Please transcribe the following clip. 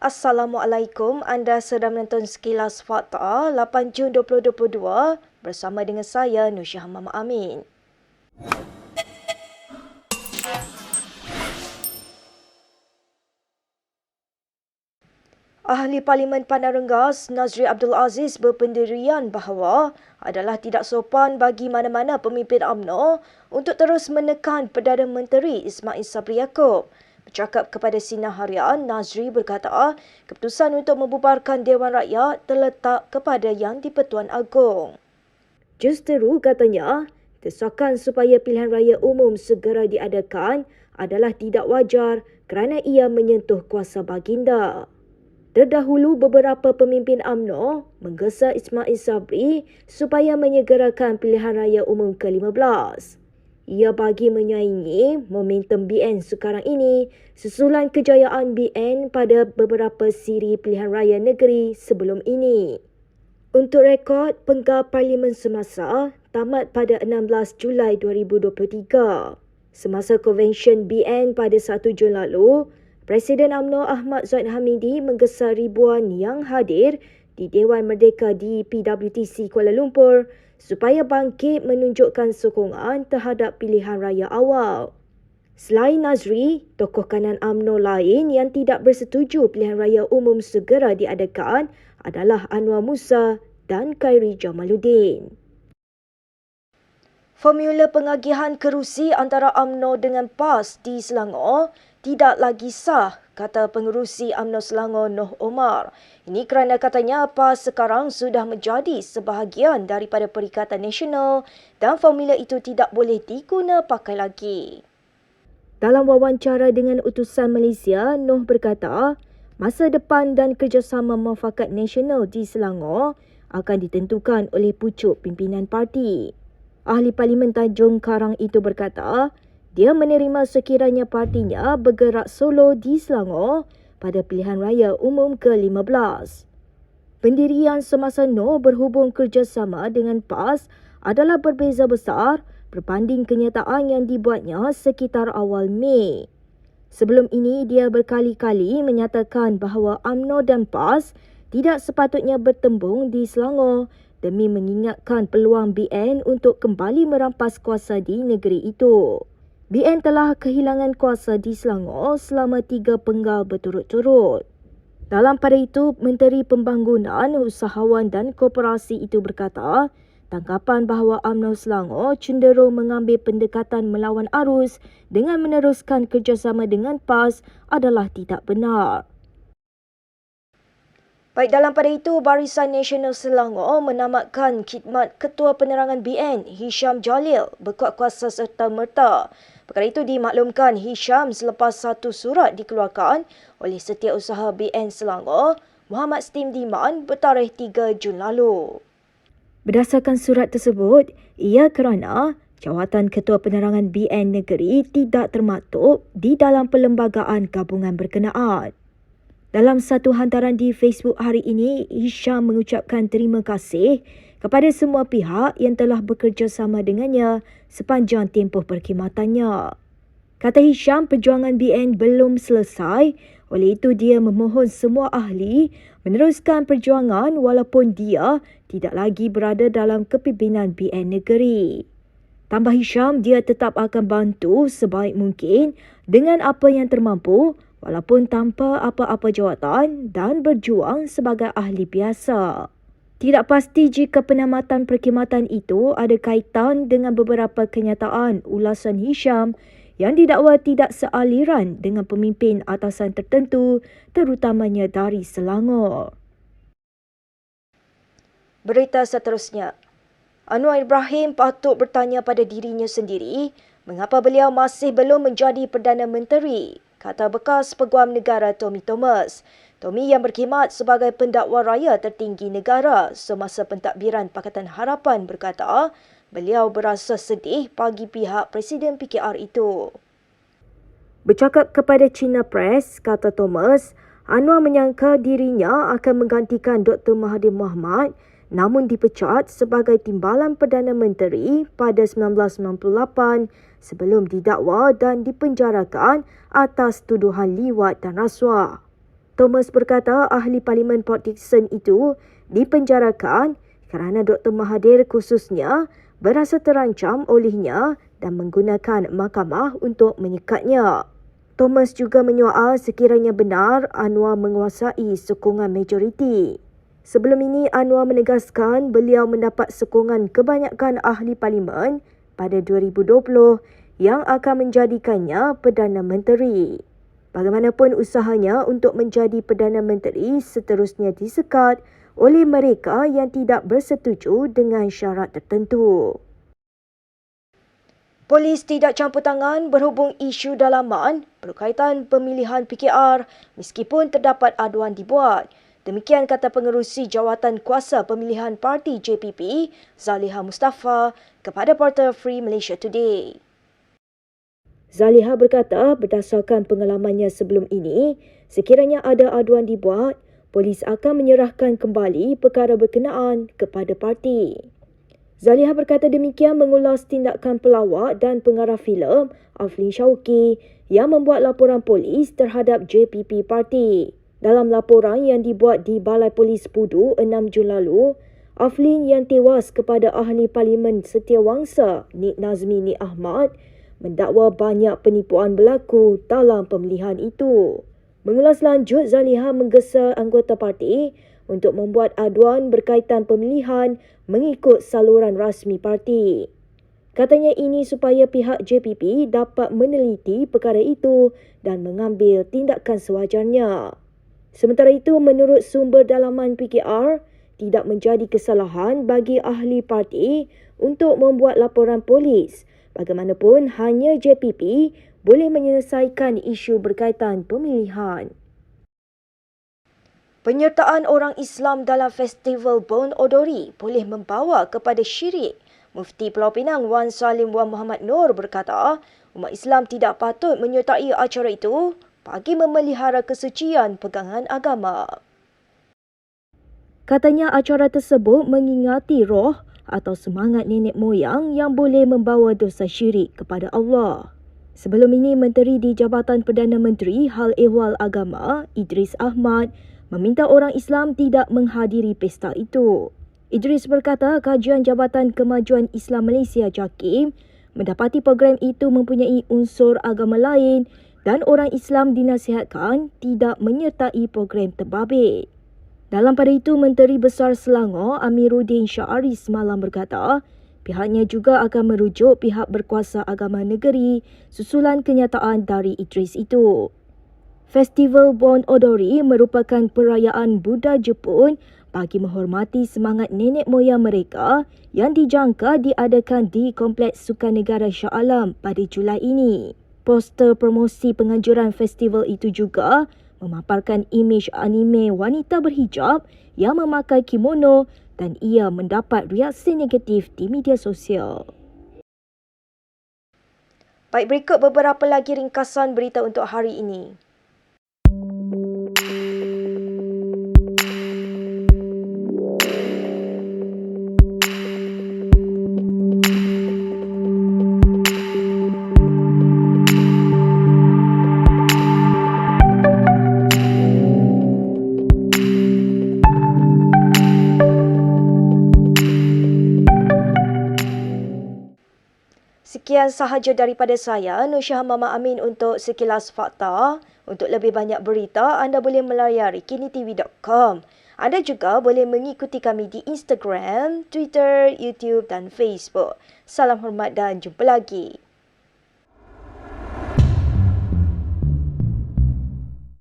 Assalamualaikum, anda sedang menonton Sekilas Fakta 8 Jun 2022 bersama dengan saya Nusyaha Mama Amin. Ahli Parlimen Padang Rengas Nazri Abdul Aziz berpendirian bahawa adalah tidak sopan bagi mana-mana pemimpin UMNO untuk terus menekan Perdana Menteri Ismail Sabri Yaakob. Bercakap kepada Sinar Harian, Nazri berkata keputusan untuk membubarkan Dewan Rakyat terletak kepada Yang di-Pertuan Agong. Justeru katanya, desakan supaya pilihan raya umum segera diadakan adalah tidak wajar kerana ia menyentuh kuasa baginda. Terdahulu beberapa pemimpin UMNO menggesa Ismail Sabri supaya menyegerakan pilihan raya umum ke-15. Ia bagi menyaingi momentum BN sekarang ini susulan kejayaan BN pada beberapa siri pilihan raya negeri sebelum ini. Untuk rekod, penggal Parlimen semasa tamat pada 16 Julai 2023. Semasa konvensyen BN pada 1 Jun lalu, Presiden UMNO Ahmad Zahid Hamidi menggesa ribuan yang hadir di Dewan Merdeka di PWTC Kuala Lumpur supaya bangkit menunjukkan sokongan terhadap pilihan raya awal. Selain Nazri, tokoh kanan UMNO lain yang tidak bersetuju pilihan raya umum segera diadakan adalah Anwar Musa dan Khairi Jamaluddin. Formula pengagihan kerusi antara UMNO dengan PAS di Selangor tidak lagi sah, kata pengerusi UMNO Selangor Noh Omar. Ini kerana katanya PAS sekarang sudah menjadi sebahagian daripada Perikatan Nasional dan formula itu tidak boleh diguna pakai lagi. Dalam wawancara dengan Utusan Malaysia, Noh berkata, masa depan dan kerjasama muafakat nasional di Selangor akan ditentukan oleh pucuk pimpinan parti. Ahli Parlimen Tanjung Karang itu berkata, dia menerima sekiranya partinya bergerak solo di Selangor pada pilihan raya umum ke-15. Pendirian semasa Noh berhubung kerjasama dengan PAS adalah berbeza besar berbanding kenyataan yang dibuatnya sekitar awal Mei. Sebelum ini, dia berkali-kali menyatakan bahawa UMNO dan PAS tidak sepatutnya bertembung di Selangor demi mengingatkan peluang BN untuk kembali merampas kuasa di negeri itu. BN telah kehilangan kuasa di Selangor selama 3 penggal berturut-turut. Dalam pada itu, Menteri Pembangunan, Usahawan dan Koperasi itu berkata, tangkapan bahawa UMNO Selangor cenderung mengambil pendekatan melawan arus dengan meneruskan kerjasama dengan PAS adalah tidak benar. Baik, dalam pada itu, Barisan Nasional Selangor menamatkan khidmat Ketua Penerangan BN, Hisham Jalil, berkuat kuasa serta-merta. Perkara itu dimaklumkan Hisham selepas satu surat dikeluarkan oleh Setiausaha BN Selangor, Muhammad Stim Diman bertarikh 3 Jun lalu. Berdasarkan surat tersebut, ia kerana jawatan Ketua Penerangan BN Negeri tidak termaktub di dalam perlembagaan gabungan berkenaan. Dalam satu hantaran di Facebook hari ini, Hisham mengucapkan terima kasih kepada semua pihak yang telah bekerjasama dengannya sepanjang tempoh perkhidmatannya. Kata Hisham, perjuangan BN belum selesai, oleh itu dia memohon semua ahli meneruskan perjuangan walaupun dia tidak lagi berada dalam kepimpinan BN Negeri. Tambah Hisham, dia tetap akan bantu sebaik mungkin dengan apa yang termampu walaupun tanpa apa-apa jawatan dan berjuang sebagai ahli biasa. Tidak pasti jika penamatan perkhidmatan itu ada kaitan dengan beberapa kenyataan ulasan Hisham yang didakwa tidak sealiran dengan pemimpin atasan tertentu, terutamanya dari Selangor. Berita seterusnya. Anwar Ibrahim patut bertanya pada dirinya sendiri mengapa beliau masih belum menjadi Perdana Menteri, kata bekas Peguam Negara Tommy Thomas. Tommy yang berkhidmat sebagai pendakwa raya tertinggi negara semasa pentadbiran Pakatan Harapan berkata, beliau berasa sedih bagi pihak Presiden PKR itu. Bercakap kepada China Press, kata Thomas, Anwar menyangka dirinya akan menggantikan Dr. Mahathir Mohamad namun dipecat sebagai Timbalan Perdana Menteri pada 1998 sebelum didakwa dan dipenjarakan atas tuduhan liwat dan rasuah. Thomas berkata ahli Parlimen Port Dickson itu dipenjarakan kerana Dr. Mahathir khususnya berasa terancam olehnya dan menggunakan mahkamah untuk menyekatnya. Thomas juga menyoal sekiranya benar Anwar menguasai sokongan majoriti. Sebelum ini, Anwar menegaskan beliau mendapat sokongan kebanyakan ahli parlimen pada 2020 yang akan menjadikannya Perdana Menteri. Bagaimanapun usahanya untuk menjadi Perdana Menteri seterusnya disekat oleh mereka yang tidak bersetuju dengan syarat tertentu. Polis tidak campur tangan berhubung isu dalaman berkaitan pemilihan PKR meskipun terdapat aduan dibuat. Demikian kata pengerusi jawatan kuasa pemilihan parti JPP, Zaliha Mustafa, kepada portal Free Malaysia Today. Zaliha berkata berdasarkan pengalamannya sebelum ini, sekiranya ada aduan dibuat, polis akan menyerahkan kembali perkara berkenaan kepada parti. Zaliha berkata demikian mengulas tindakan pelawak dan pengarah filem Aflin Shauki yang membuat laporan polis terhadap JPP Parti. Dalam laporan yang dibuat di Balai Polis Pudu 6 Jun lalu, Aflin yang tewas kepada ahli Parlimen Setiawangsa Nik Nazmi Nik Ahmad mendakwa banyak penipuan berlaku dalam pemilihan itu. Mengulas lanjut, Zaliha menggesa anggota parti untuk membuat aduan berkaitan pemilihan mengikut saluran rasmi parti. Katanya ini supaya pihak JPP dapat meneliti perkara itu dan mengambil tindakan sewajarnya. Sementara itu, menurut sumber dalaman PKR, tidak menjadi kesalahan bagi ahli parti untuk membuat laporan polis. Bagaimanapun, hanya JPP boleh menyelesaikan isu berkaitan pemilihan. Penyertaan orang Islam dalam Festival Bon Odori boleh membawa kepada syirik. Mufti Pulau Pinang Wan Salim Wan Muhammad Nur berkata, umat Islam tidak patut menyertai acara itu bagi memelihara kesucian pegangan agama. Katanya acara tersebut mengingati roh atau semangat nenek moyang yang boleh membawa dosa syirik kepada Allah. Sebelum ini, Menteri di Jabatan Perdana Menteri Hal Ehwal Agama, Idris Ahmad, meminta orang Islam tidak menghadiri pesta itu. Idris berkata kajian Jabatan Kemajuan Islam Malaysia JAKIM mendapati program itu mempunyai unsur agama lain dan orang Islam dinasihatkan tidak menyertai program terbabit. Dalam pada itu, Menteri Besar Selangor Amiruddin Syahari semalam berkata, pihaknya juga akan merujuk pihak berkuasa agama negeri susulan kenyataan dari Idris itu. Festival Bon Odori merupakan perayaan Buddha Jepun bagi menghormati semangat nenek moyang mereka yang dijangka diadakan di Kompleks Sukan Negara Shah Alam pada Julai ini. Poster promosi penganjuran festival itu juga memaparkan imej anime wanita berhijab yang memakai kimono dan ia mendapat reaksi negatif di media sosial. Baik, berikut beberapa lagi ringkasan berita untuk hari ini. Sekian sahaja daripada saya, Nur Syah Mama Amin untuk Sekilas Fakta. Untuk lebih banyak berita, anda boleh melayari kinitv.com. Anda juga boleh mengikuti kami di Instagram, Twitter, YouTube dan Facebook. Salam hormat dan jumpa lagi.